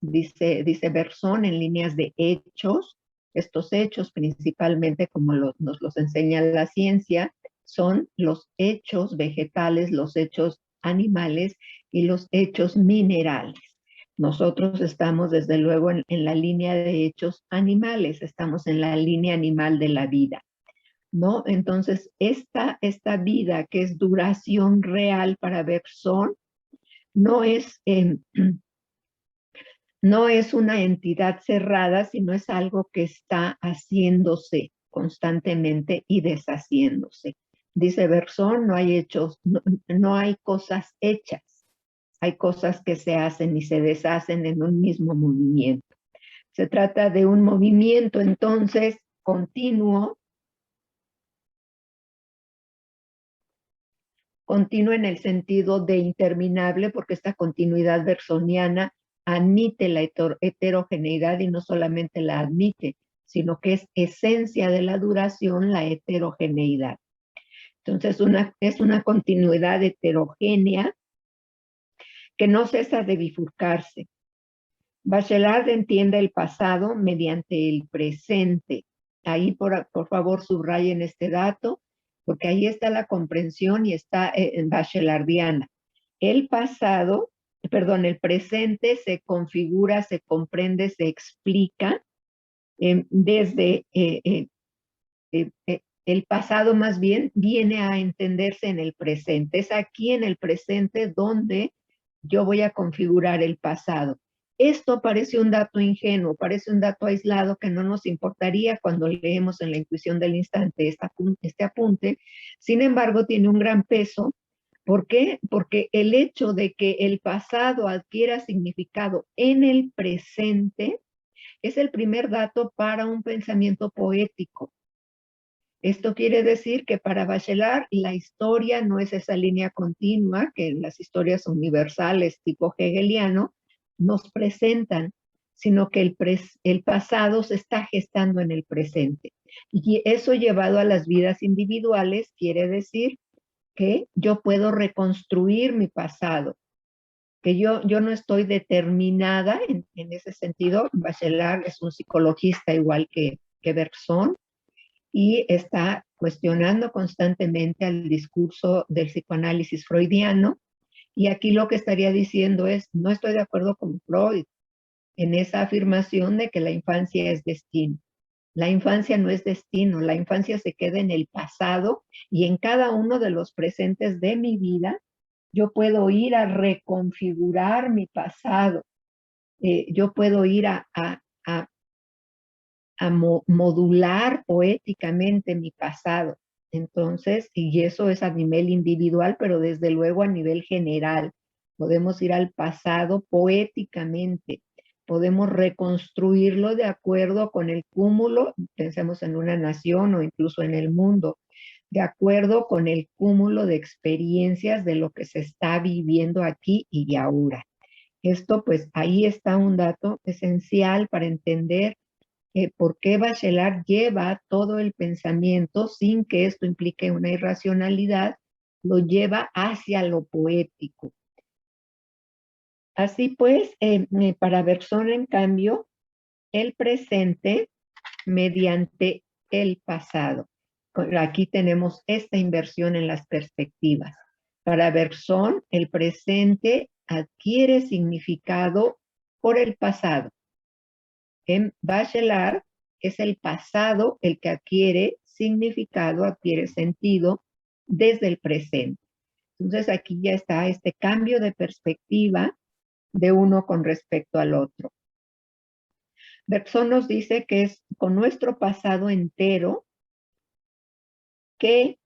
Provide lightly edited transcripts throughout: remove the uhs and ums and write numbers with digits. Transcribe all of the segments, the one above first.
dice Berzón, en líneas de hechos. Estos hechos, principalmente como nos los enseña la ciencia, son los hechos vegetales, los hechos animales y los hechos minerales. Nosotros estamos desde luego en la línea de hechos animales, estamos en la línea animal de la vida, ¿no? Entonces, esta vida que es duración real para Berzón, no es, no es una entidad cerrada, sino es algo que está haciéndose constantemente y deshaciéndose. Dice Berzón, no hay hechos, no hay cosas hechas, hay cosas que se hacen y se deshacen en un mismo movimiento. Se trata de un movimiento entonces continuo en el sentido de interminable, porque esta continuidad bersoniana admite la heterogeneidad y no solamente la admite, sino que es esencia de la duración la heterogeneidad. Entonces es una continuidad heterogénea que no cesa de bifurcarse. Bachelard entiende el pasado mediante el presente. Ahí por favor subrayen este dato, porque ahí está la comprensión y está bachelardiana. El pasado, perdón, el presente se configura, se comprende, se explica desde el pasado más bien viene a entenderse en el presente. Es aquí en el presente donde yo voy a configurar el pasado. Esto parece un dato ingenuo, parece un dato aislado que no nos importaría cuando leemos en la intuición del instante este apunte. Sin embargo, tiene un gran peso. ¿Por qué? Porque el hecho de que el pasado adquiera significado en el presente es el primer dato para un pensamiento poético. Esto quiere decir que para Bachelard la historia no es esa línea continua que en las historias universales tipo hegeliano nos presentan, sino que el pasado se está gestando en el presente. Y eso llevado a las vidas individuales quiere decir que yo puedo reconstruir mi pasado, que yo no estoy determinada en ese sentido. Bachelard es un psicologista igual que Berzón, y está cuestionando constantemente al discurso del psicoanálisis freudiano, y aquí lo que estaría diciendo es, no estoy de acuerdo con Freud en esa afirmación de que la infancia es destino. La infancia no es destino, la infancia se queda en el pasado y en cada uno de los presentes de mi vida yo puedo ir a reconfigurar mi pasado, yo puedo ir a modular poéticamente mi pasado. Entonces, y eso es a nivel individual, pero desde luego a nivel general. Podemos ir al pasado poéticamente, podemos reconstruirlo de acuerdo con el cúmulo, pensemos en una nación o incluso en el mundo, de acuerdo con el cúmulo de experiencias de lo que se está viviendo aquí y ahora. Esto, pues, ahí está un dato esencial para entender por qué Bachelard lleva todo el pensamiento sin que esto implique una irracionalidad, lo lleva hacia lo poético. Así pues, para Berzón, en cambio, el presente mediante el pasado. Aquí tenemos esta inversión en las perspectivas. Para Berzón, el presente adquiere significado por el pasado. En Bachelard es el pasado el que adquiere significado, adquiere sentido desde el presente. Entonces aquí ya está este cambio de perspectiva de uno con respecto al otro. Berzón nos dice que es con nuestro pasado entero que,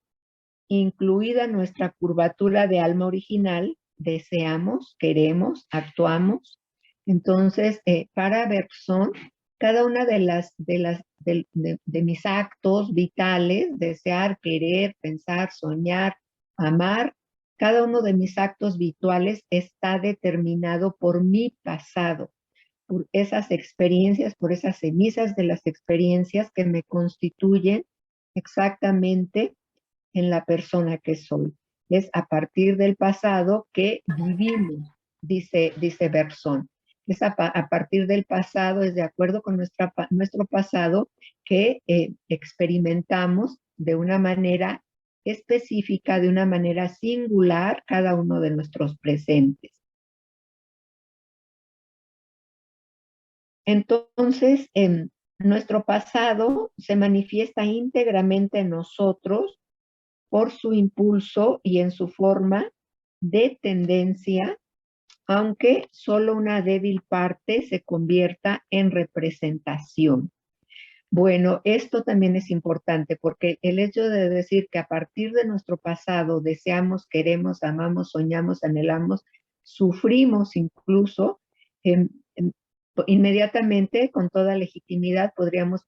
incluida nuestra curvatura de alma original, deseamos, queremos, actuamos. Entonces, para Berzón, cada una de mis actos vitales, desear, querer, pensar, soñar, amar, cada uno de mis actos vitales está determinado por mi pasado, por esas experiencias, por esas cenizas de las experiencias que me constituyen exactamente en la persona que soy. Es a partir del pasado que vivimos, dice Berzón. Es a partir del pasado, es de acuerdo con nuestro pasado que experimentamos de una manera específica, de una manera singular, cada uno de nuestros presentes. Entonces, nuestro pasado se manifiesta íntegramente en nosotros por su impulso y en su forma de tendencia, aunque solo una débil parte se convierta en representación. Bueno, esto también es importante porque el hecho de decir que a partir de nuestro pasado deseamos, queremos, amamos, soñamos, anhelamos, sufrimos incluso, eh, inmediatamente, con toda legitimidad, podríamos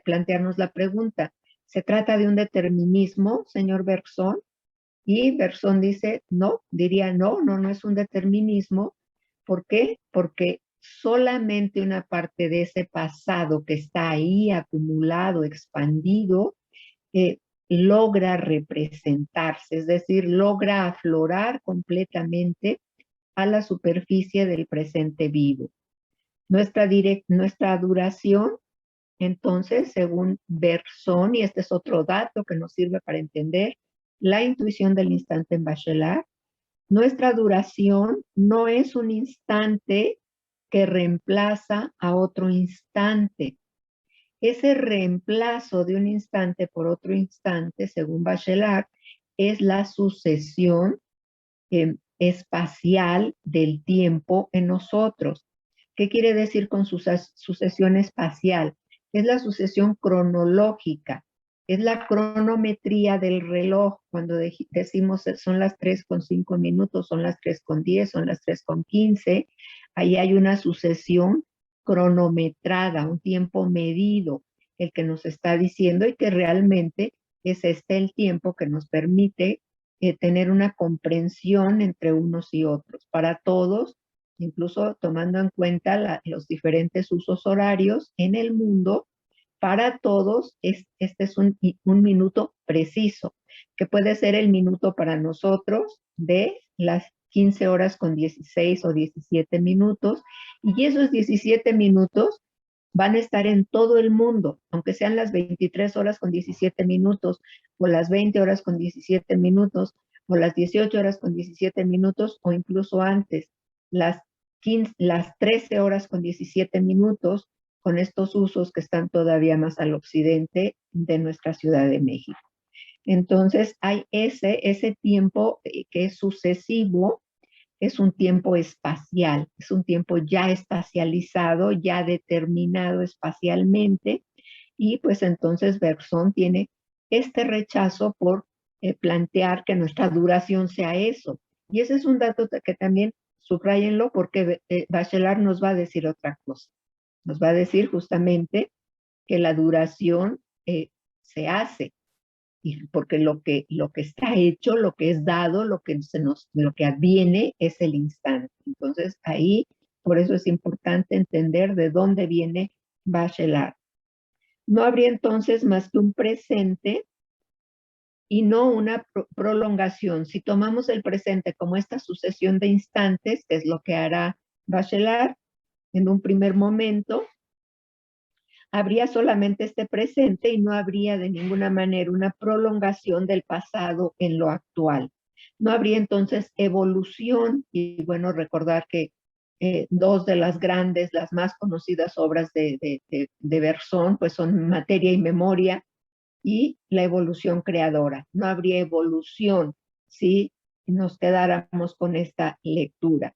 plantearnos la pregunta, ¿se trata de un determinismo, señor Bergson? Y Bergson dice, no, diría, no es un determinismo. ¿Por qué? Porque solamente una parte de ese pasado que está ahí acumulado, expandido, eh, logra representarse, es decir, logra aflorar completamente a la superficie del presente vivo. Nuestra duración, entonces, según Bergson, y este es otro dato que nos sirve para entender la intuición del instante en Bachelard, nuestra duración no es un instante que reemplaza a otro instante. Ese reemplazo de un instante por otro instante, según Bachelard, es la sucesión espacial del tiempo en nosotros. ¿Qué quiere decir con sucesión espacial? Es la sucesión cronológica, es la cronometría del reloj. Cuando decimos son las 3:05, son las 3:10, son las 3:15, ahí hay una sucesión cronometrada, un tiempo medido, el que nos está diciendo, y que realmente es el tiempo que nos permite tener una comprensión entre unos y otros. Para todos, incluso tomando en cuenta los diferentes usos horarios en el mundo, para todos este es un minuto preciso, que puede ser el minuto para nosotros de las 15 horas con 16 o 17 minutos, y esos 17 minutos van a estar en todo el mundo, aunque sean las 23 horas con 17 minutos, o las 20 horas con 17 minutos, o las 18 horas con 17 minutos, o incluso antes, las 13 horas con 17 minutos, con estos usos que están todavía más al occidente de nuestra Ciudad de México. Entonces hay ese tiempo que es sucesivo, es un tiempo espacial, es un tiempo ya espacializado, ya determinado espacialmente, y pues entonces Bergson tiene este rechazo por plantear que nuestra duración sea eso. Y ese es un dato que también subrayenlo, porque Bachelard nos va a decir otra cosa. Nos va a decir justamente que la duración se hace, y porque lo que está hecho, lo que es dado, lo que adviene es el instante. Entonces ahí, por eso es importante entender de dónde viene Bachelard. No habría entonces más que un presente y no una prolongación. Si tomamos el presente como esta sucesión de instantes, que es lo que hará Bachelard en un primer momento, habría solamente este presente y no habría de ninguna manera una prolongación del pasado en lo actual. No habría entonces evolución, y bueno, recordar que dos de las grandes, las más conocidas obras de Bergson, pues son Materia y Memoria y La evolución creadora. No habría evolución si nos quedáramos con esta lectura.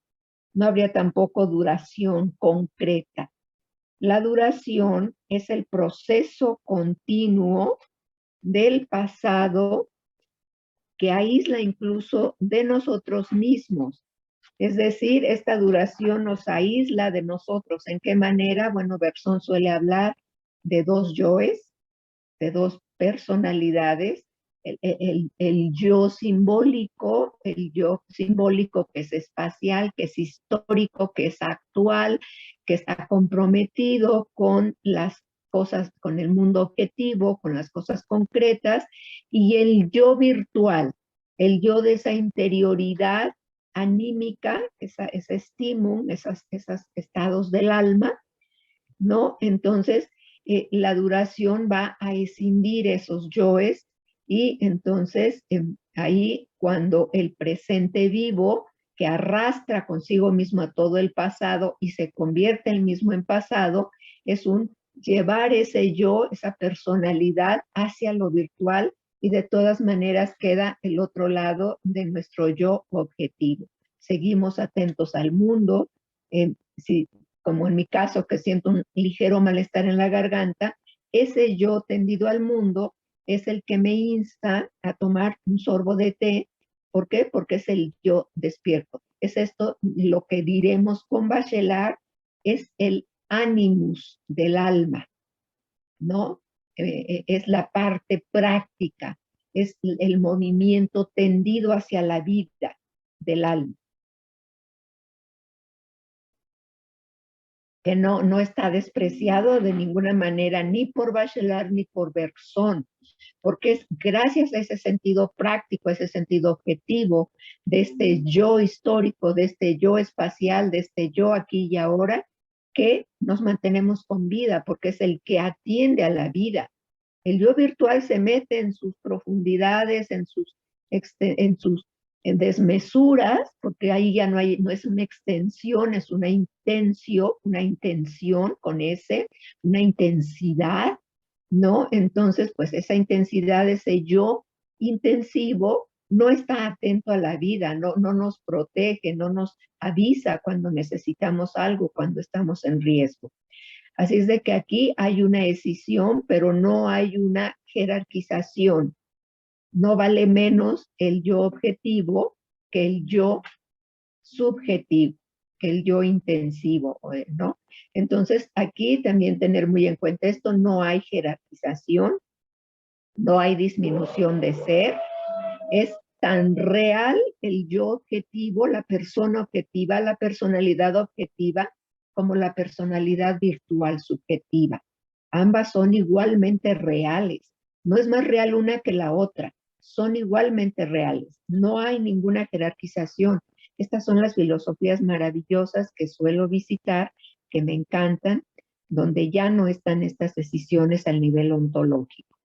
No habría tampoco duración concreta. La duración es el proceso continuo del pasado que aísla incluso de nosotros mismos. Es decir, esta duración nos aísla de nosotros. ¿En qué manera? Bueno, Bergson suele hablar de dos yoes, de dos personalidades, el yo simbólico que es espacial, que es histórico, que es actual, que está comprometido con las cosas, con el mundo objetivo, con las cosas concretas, y el yo virtual, el yo de esa interioridad anímica, ese estímulo, esos estados del alma, ¿no? Entonces, la duración va a escindir esos yoes y entonces ahí cuando el presente vivo que arrastra consigo mismo a todo el pasado y se convierte el mismo en pasado, es un llevar ese yo, esa personalidad hacia lo virtual y de todas maneras queda el otro lado de nuestro yo objetivo. Seguimos atentos al mundo, si como en mi caso, que siento un ligero malestar en la garganta, ese yo tendido al mundo es el que me insta a tomar un sorbo de té. ¿Por qué? Porque es el yo despierto. Es esto lo que diremos con Bachelard, es el animus del alma, ¿no? Es la parte práctica, es el movimiento tendido hacia la vida del alma. Que no está despreciado de ninguna manera, ni por Bachelard ni por Bergson, porque es gracias a ese sentido práctico, ese sentido objetivo de este yo histórico, de este yo espacial, de este yo aquí y ahora, que nos mantenemos con vida, porque es el que atiende a la vida. El yo virtual se mete en sus profundidades, en sus en desmesuras, porque ahí ya no es una extensión, es una intención con ese, una intensidad, ¿no? Entonces, pues esa intensidad, ese yo intensivo, no está atento a la vida, no nos protege, no nos avisa cuando necesitamos algo, cuando estamos en riesgo. Así es de que aquí hay una decisión, pero no hay una jerarquización. No vale menos el yo objetivo que el yo subjetivo, que el yo intensivo, ¿no? Entonces, aquí también tener muy en cuenta esto, no hay jerarquización, no hay disminución de ser, es tan real el yo objetivo, la persona objetiva, la personalidad objetiva, como la personalidad virtual subjetiva. Ambas son igualmente reales. No es más real una que la otra. Son igualmente reales. No hay ninguna jerarquización. Estas son las filosofías maravillosas que suelo visitar, que me encantan, donde ya no están estas decisiones al nivel ontológico.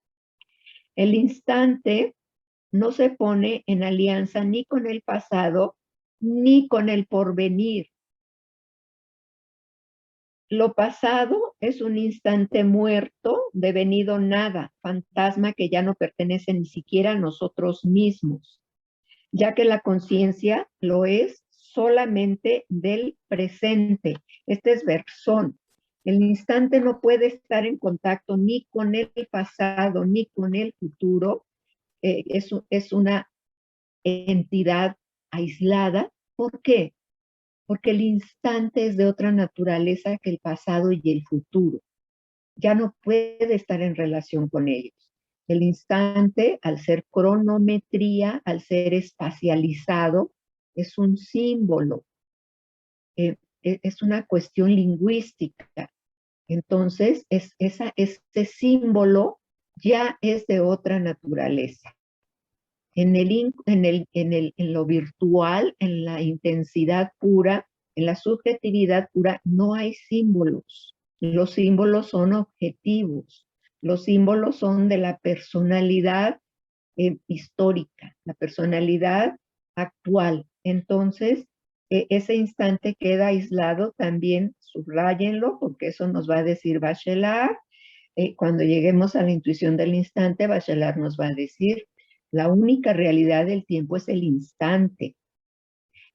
El instante no se pone en alianza ni con el pasado ni con el porvenir. Lo pasado es un instante muerto, devenido nada, fantasma que ya no pertenece ni siquiera a nosotros mismos, ya que la conciencia lo es solamente del presente. Este es Bergson. El instante no puede estar en contacto ni con el pasado ni con el futuro. Es una entidad aislada. ¿Por qué? Porque el instante es de otra naturaleza que el pasado y el futuro. Ya no puede estar en relación con ellos. El instante, al ser cronometría, al ser espacializado, es un símbolo, es una cuestión lingüística. Entonces, ese símbolo ya es de otra naturaleza. En lo virtual, en la intensidad pura, en la subjetividad pura, no hay símbolos. Los símbolos son objetivos. Los símbolos son de la personalidad histórica, la personalidad actual. Entonces, ese instante queda aislado, también subrayenlo, porque eso nos va a decir Bachelard. Cuando lleguemos a la intuición del instante, Bachelard nos va a decir, la única realidad del tiempo es el instante.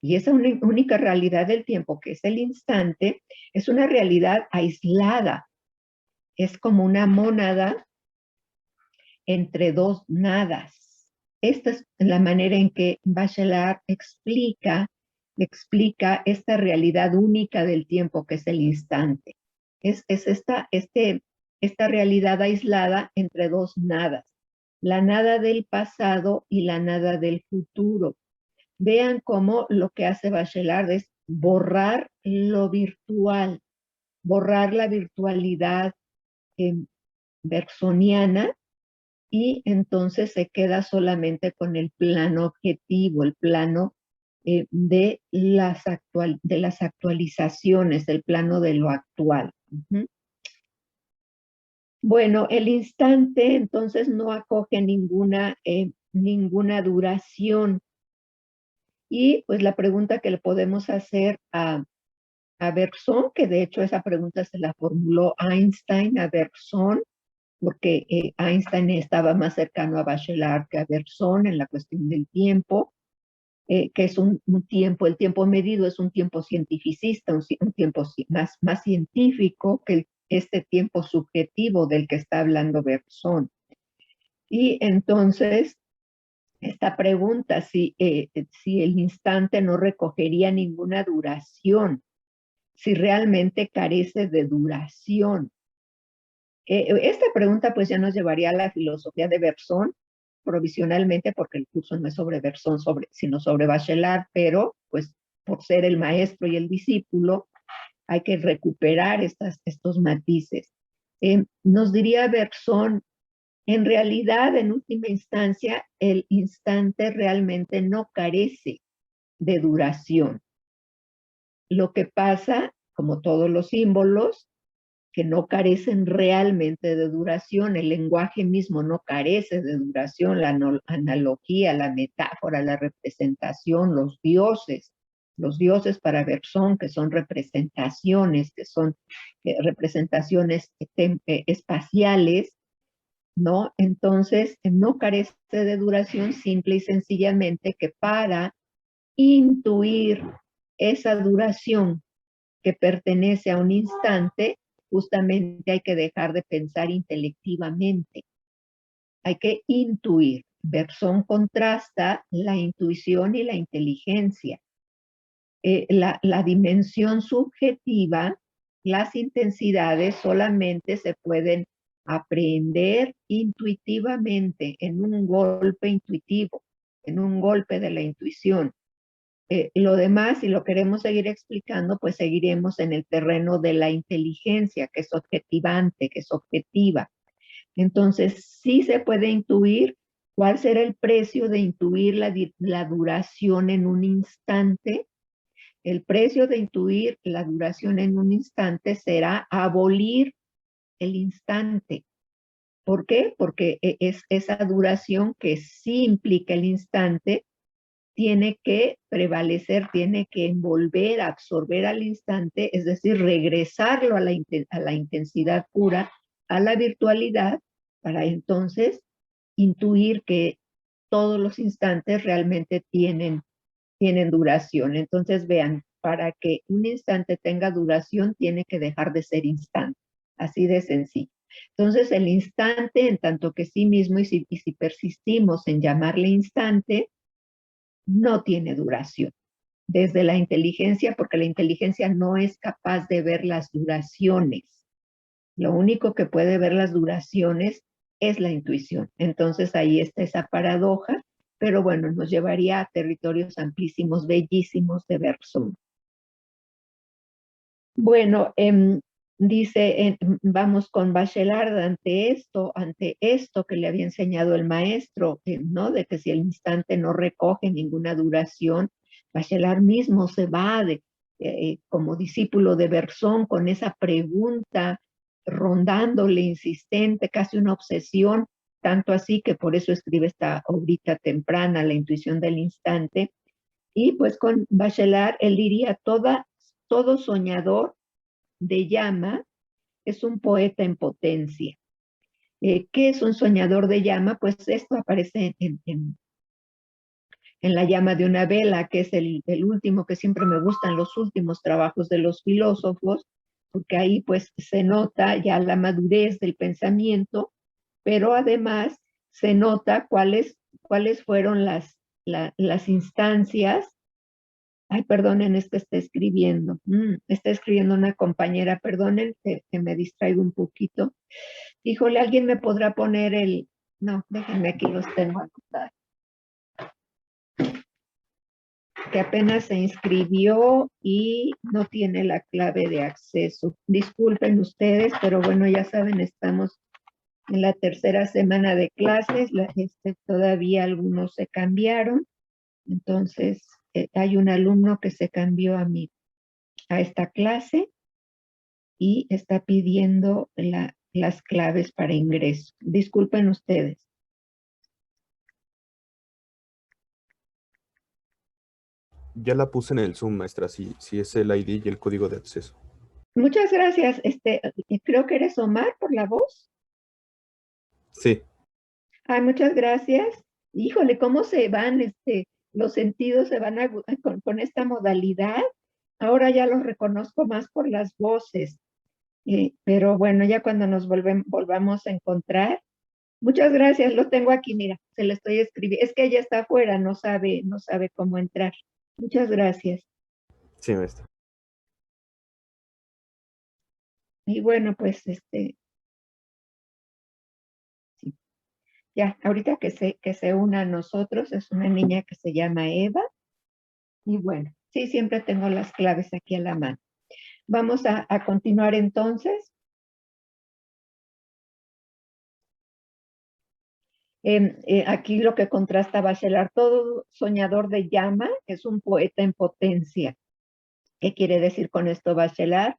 Y esa única realidad del tiempo, que es el instante, es una realidad aislada. Es como una mónada entre dos nadas. Esta es la manera en que Bachelard explica esta realidad única del tiempo, que es el instante. Es esta realidad aislada entre dos nadas, la nada del pasado y la nada del futuro. Vean cómo lo que hace Bachelard es borrar lo virtual, borrar la virtualidad bergsoniana, y entonces se queda solamente con el plano objetivo, el plano de las actualizaciones del plano de lo actual. Bueno, el instante entonces no acoge ninguna duración. Y pues la pregunta que le podemos hacer a Bergson, que de hecho esa pregunta se la formuló Einstein a Bergson, porque Einstein estaba más cercano a Bachelard que a Bergson en la cuestión del tiempo, que es un tiempo, el tiempo medido es un tiempo cientificista, un tiempo más científico que este tiempo subjetivo del que está hablando Bergson. Y entonces, esta pregunta, si el instante no recogería ninguna duración, si realmente carece de duración. Esta pregunta pues ya nos llevaría a la filosofía de Bergson, provisionalmente, porque el curso no es sobre Bergson, sino sobre Bachelard, pero pues por ser el maestro y el discípulo, hay que recuperar estos matices. Nos diría Bergson, en realidad, en última instancia, el instante realmente no carece de duración. Lo que pasa, como todos los símbolos, que no carecen realmente de duración, el lenguaje mismo no carece de duración, la analogía, la metáfora, la representación, los dioses para Bergson, que son representaciones, que son representaciones espaciales, ¿no? Entonces, no carece de duración simple y sencillamente que para intuir esa duración que pertenece a un instante, justamente hay que dejar de pensar intelectivamente. Hay que intuir. Bergson contrasta la intuición y la inteligencia. La dimensión subjetiva, las intensidades solamente se pueden aprender intuitivamente, en un golpe intuitivo, en un golpe de la intuición. Lo demás, si lo queremos seguir explicando, pues seguiremos en el terreno de la inteligencia, que es objetivante, que es objetiva. Entonces, sí se puede intuir cuál será el precio de intuir la duración en un instante. El precio de intuir la duración en un instante será abolir el instante. ¿Por qué? Porque es esa duración que sí implica el instante, tiene que prevalecer, tiene que envolver, absorber al instante, es decir, regresarlo a la intensidad pura, a la virtualidad, para entonces intuir que todos los instantes realmente tienen duración. Entonces, vean, para que un instante tenga duración, tiene que dejar de ser instante. Así de sencillo. Entonces, el instante, en tanto que sí mismo, y si persistimos en llamarle instante, no tiene duración. Desde la inteligencia, porque la inteligencia no es capaz de ver las duraciones. Lo único que puede ver las duraciones es la intuición. Entonces ahí está esa paradoja, pero bueno, nos llevaría a territorios amplísimos, bellísimos de Bergson. Bueno, dice, vamos con Bachelard ante esto que le había enseñado el maestro, ¿no? De que si el instante no recoge ninguna duración, Bachelard mismo se va como discípulo de Bergson con esa pregunta rondándole insistente, casi una obsesión, tanto así que por eso escribe esta obrita temprana, La intuición del instante. Y pues con Bachelard, él diría, todo soñador de llama es un poeta en potencia. ¿Qué es un soñador de llama? Pues esto aparece en la llama de una vela, que es el último, que siempre me gustan los últimos trabajos de los filósofos, porque ahí pues se nota ya la madurez del pensamiento, pero además se nota cuáles fueron las instancias. Ay, perdonen, es que está escribiendo. Está escribiendo una compañera, perdonen que me distraigo un poquito. Híjole, ¿alguien me podrá poner el...? No, déjenme, aquí los tengo anotados. Que apenas se inscribió y no tiene la clave de acceso. Disculpen ustedes, pero bueno, ya saben, estamos en la tercera semana de clases. Todavía algunos se cambiaron. Entonces, hay un alumno que se cambió a esta clase y está pidiendo las claves para ingreso. Disculpen ustedes. Ya la puse en el Zoom, maestra, si es el ID y el código de acceso. Muchas gracias. Creo que eres Omar por la voz. Sí. Ay, muchas gracias. Híjole, cómo se van, los sentidos se van con esta modalidad. Ahora ya los reconozco más por las voces. Pero bueno, ya cuando nos volvamos a encontrar. Muchas gracias, lo tengo aquí, mira, se lo estoy escribiendo. Es que ella está afuera, no sabe cómo entrar. Muchas gracias. Sí, maestra. Y bueno, pues sí. Ya, ahorita que se una a nosotros, es una niña que se llama Eva. Y bueno, sí, siempre tengo las claves aquí a la mano. Vamos a continuar entonces. Aquí lo que contrasta Bachelard, todo soñador de llama es un poeta en potencia. ¿Qué quiere decir con esto Bachelard?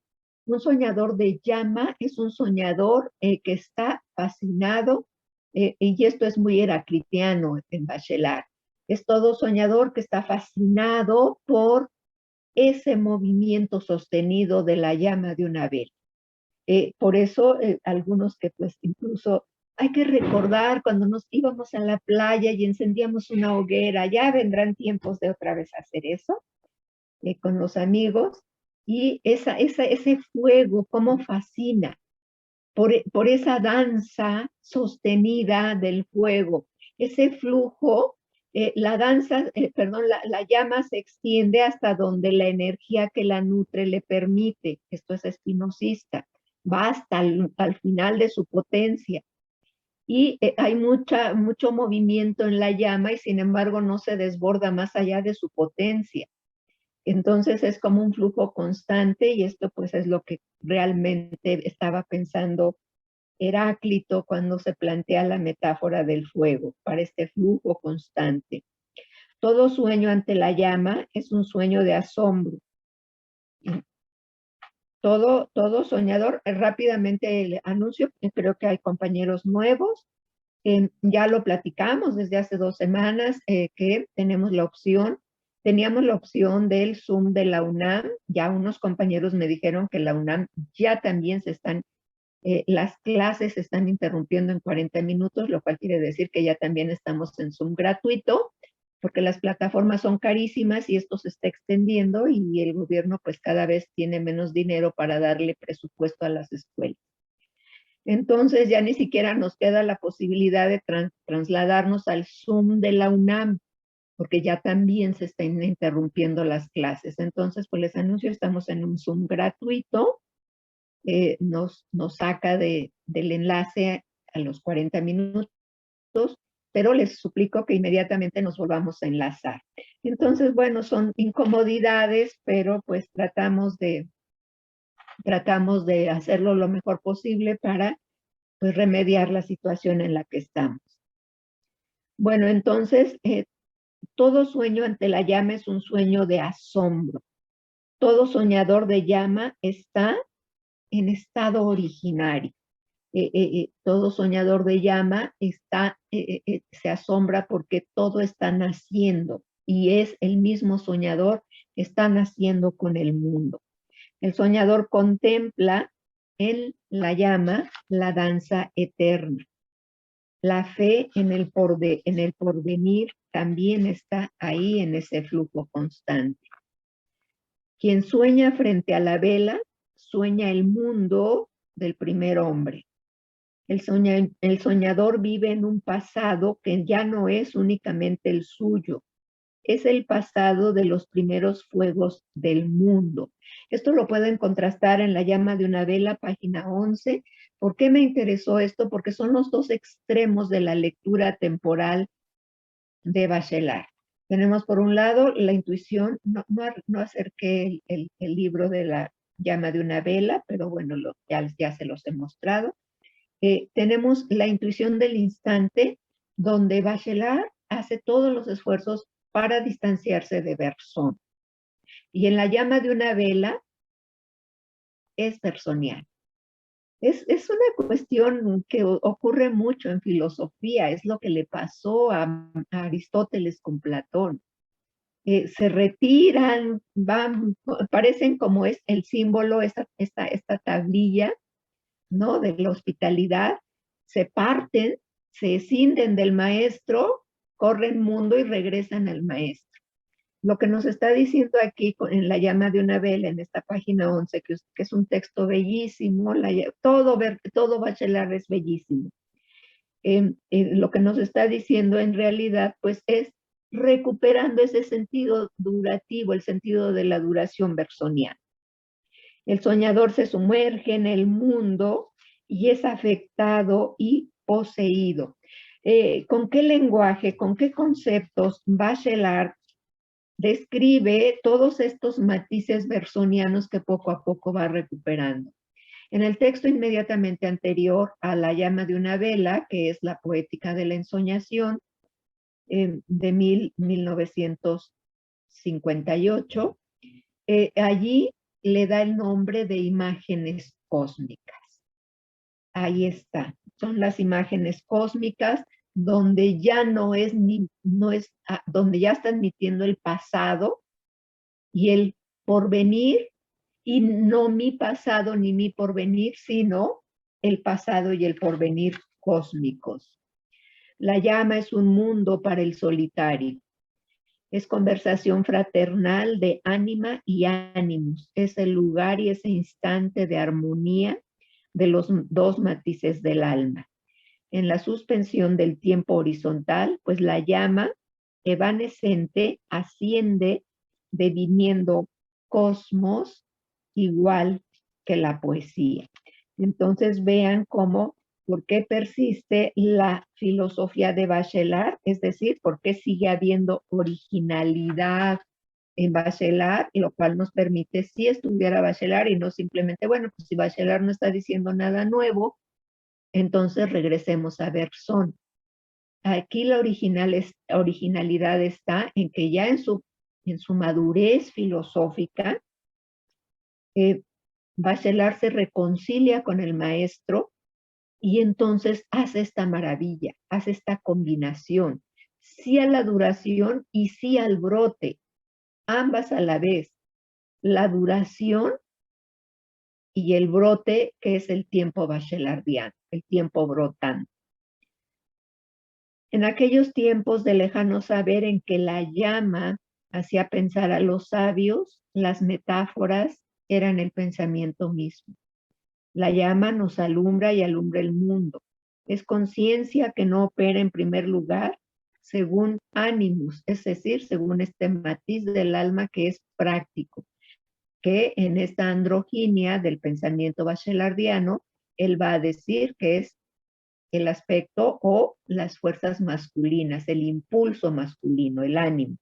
Un soñador de llama es un soñador que está fascinado, y esto es muy heraclitiano en Bachelard. Es todo soñador que está fascinado por ese movimiento sostenido de la llama de una vela. Por eso algunos que pues incluso hay que recordar cuando nos íbamos a la playa y encendíamos una hoguera, ya vendrán tiempos de otra vez hacer eso con los amigos, y ese fuego, cómo fascina, por esa danza sostenida del fuego, ese flujo, la danza, perdón, la llama se extiende hasta donde la energía que la nutre le permite. Esto es espinosista, va hasta al final de su potencia. Y hay mucho movimiento en la llama y sin embargo no se desborda más allá de su potencia. Entonces es como un flujo constante y esto pues es lo que realmente estaba pensando Heráclito cuando se plantea la metáfora del fuego, para este flujo constante. Todo sueño ante la llama es un sueño de asombro. Todo soñador, rápidamente el anuncio, creo que hay compañeros nuevos, ya lo platicamos desde hace 2 semanas, que teníamos la opción del Zoom de la UNAM. Ya unos compañeros me dijeron que la UNAM ya también las clases se están interrumpiendo en 40 minutos, lo cual quiere decir que ya también estamos en Zoom gratuito, porque las plataformas son carísimas y esto se está extendiendo y el gobierno pues cada vez tiene menos dinero para darle presupuesto a las escuelas. Entonces ya ni siquiera nos queda la posibilidad de trasladarnos al Zoom de la UNAM, porque ya también se están interrumpiendo las clases. Entonces, pues les anuncio, estamos en un Zoom gratuito, nos saca del enlace a los 40 minutos, pero les suplico que inmediatamente nos volvamos a enlazar. Entonces, bueno, son incomodidades, pero pues tratamos de hacerlo lo mejor posible para pues remediar la situación en la que estamos. Bueno, entonces, todo sueño ante la llama es un sueño de asombro. Todo soñador de llama está en estado originario. Todo soñador de llama se asombra porque todo está naciendo y es el mismo soñador que está naciendo con el mundo. El soñador contempla en la llama la danza eterna. La fe en el porvenir también está ahí en ese flujo constante. Quien sueña frente a la vela, sueña el mundo del primer hombre. El soñador vive en un pasado que ya no es únicamente el suyo, es el pasado de los primeros fuegos del mundo. Esto lo pueden contrastar en La llama de una vela, página 11. ¿Por qué me interesó esto? Porque son los dos extremos de la lectura temporal de Bachelard. Tenemos por un lado la intuición, no acerqué el libro de La llama de una vela, pero bueno, ya se los he mostrado. Tenemos la intuición del instante, donde Bachelard hace todos los esfuerzos para distanciarse de Bersón. Y en la llama de una vela es bersoniano. Es una cuestión que ocurre mucho en filosofía, es lo que le pasó a Aristóteles con Platón. Se retiran, parecen como es el símbolo, esta tablilla, ¿no? De la hospitalidad, se parten, se escinden del maestro, corren mundo y regresan al maestro. Lo que nos está diciendo aquí en la llama de una vela, en esta página 11, que es un texto bellísimo, todo Bachelard es bellísimo. Lo que nos está diciendo en realidad, pues es recuperando ese sentido durativo, el sentido de la duración bersoniana. El soñador se sumerge en el mundo y es afectado y poseído. ¿Con qué lenguaje, con qué conceptos Bachelard describe todos estos matices bersonianos que poco a poco va recuperando? En el texto inmediatamente anterior a La llama de una vela, que es la poética de la ensoñación, de 1958, allí le da el nombre de imágenes cósmicas. Ahí está, son las imágenes cósmicas donde ya donde ya está admitiendo el pasado y el porvenir, y no mi pasado ni mi porvenir, sino el pasado y el porvenir cósmicos. La llama es un mundo para el solitario. Es conversación fraternal de ánima y ánimos. Es el lugar y ese instante de armonía de los dos matices del alma. En la suspensión del tiempo horizontal, pues la llama evanescente asciende deviniendo cosmos igual que la poesía. Entonces vean cómo, por qué persiste la filosofía de Bachelard, es decir, por qué sigue habiendo originalidad en Bachelard, lo cual nos permite sí estudiar a Bachelard y no simplemente, bueno, pues si Bachelard no está diciendo nada nuevo, entonces regresemos a Bersón. Aquí la originalidad está en que ya en su madurez filosófica, Bachelard se reconcilia con el maestro y entonces hace esta maravilla, hace esta combinación, sí a la duración y sí al brote, ambas a la vez. La duración y el brote, que es el tiempo bachelardiano, el tiempo brotante. En aquellos tiempos de lejano saber en que la llama hacía pensar a los sabios, las metáforas eran el pensamiento mismo. La llama nos alumbra y alumbra el mundo. Es conciencia que no opera en primer lugar según ánimos, es decir, según este matiz del alma que es práctico, que en esta androginia del pensamiento bachelardiano, él va a decir que es el aspecto o las fuerzas masculinas, el impulso masculino, el ánimo,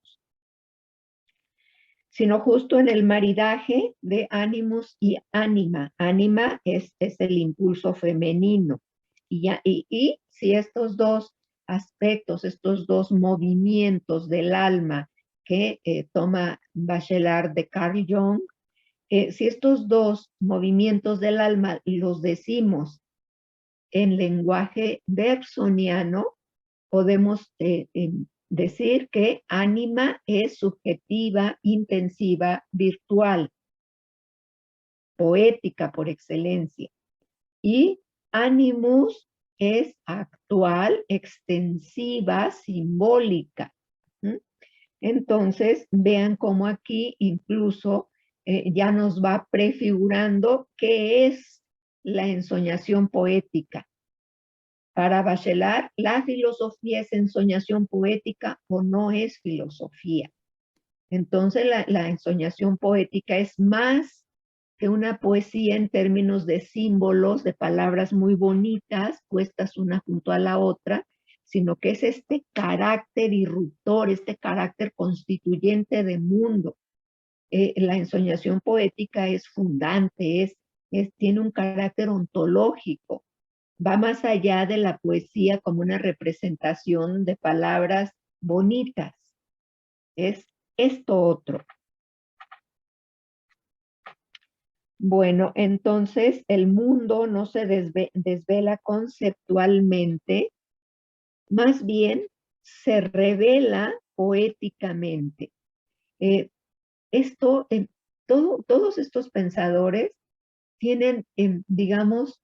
sino justo en el maridaje de ánimos y ánima. Ánima es el impulso femenino. Y si estos dos aspectos, estos dos movimientos del alma que toma Bachelard de Carl Jung, si estos dos movimientos del alma los decimos en lenguaje bersoniano, podemos decir que ánima es subjetiva, intensiva, virtual, poética por excelencia. Y animus es actual, extensiva, simbólica. Entonces, vean cómo aquí incluso ya nos va prefigurando qué es la ensoñación poética. Para Bachelard, ¿la filosofía es ensoñación poética o no es filosofía? Entonces, la ensoñación poética es más que una poesía en términos de símbolos, de palabras muy bonitas, puestas una junto a la otra, sino que es este carácter irruptor, este carácter constituyente de mundo. La ensoñación poética es fundante, tiene un carácter ontológico, va más allá de la poesía como una representación de palabras bonitas. es esto otro. Bueno, entonces el mundo no se desvela conceptualmente, más bien se revela poéticamente. Todos estos pensadores tienen, digamos,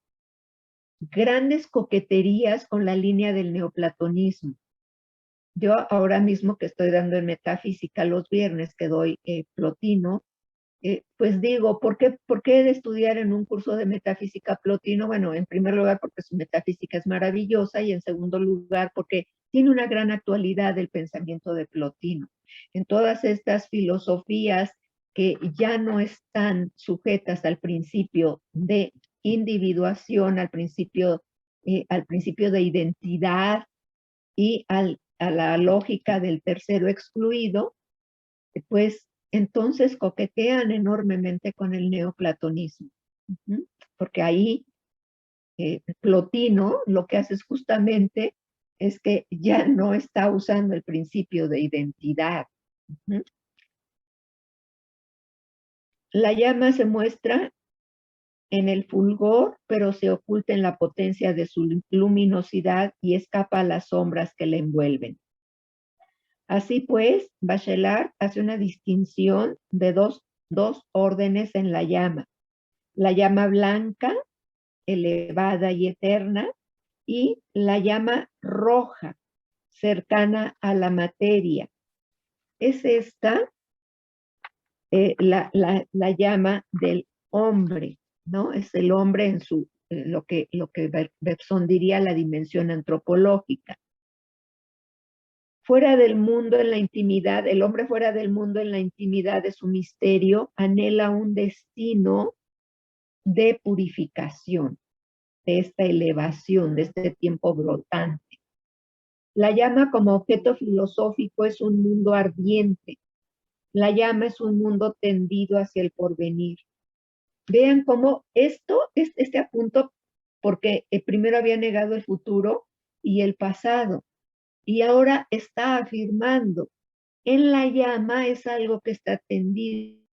grandes coqueterías con la línea del neoplatonismo. Yo ahora mismo que estoy dando en metafísica los viernes que doy Plotino, pues digo, por qué he de estudiar en un curso de metafísica Plotino? Bueno, en primer lugar porque su metafísica es maravillosa y en segundo lugar porque tiene una gran actualidad del pensamiento de Plotino. En todas estas filosofías que ya no están sujetas al principio de individuación, al principio de identidad y a la lógica del tercero excluido, pues entonces coquetean enormemente con el neoplatonismo. Porque ahí Plotino lo que hace es justamente es que ya no está usando el principio de identidad. La llama se muestra en el fulgor, pero se oculta en la potencia de su luminosidad y escapa a las sombras que la envuelven. Así pues, Bachelard hace una distinción de dos órdenes en la llama blanca, elevada y eterna, y la llama roja, cercana a la materia. Es esta la llama del hombre, ¿no? Es el hombre en lo que Bergson diría la dimensión antropológica. Fuera del mundo en la intimidad, el hombre fuera del mundo en la intimidad de su misterio anhela un destino de purificación, de esta elevación, de este tiempo brotante. La llama como objeto filosófico es un mundo ardiente. La llama es un mundo tendido hacia el porvenir. Vean cómo este apunto, porque primero había negado el futuro y el pasado, y ahora está afirmando, en la llama es algo que está tendido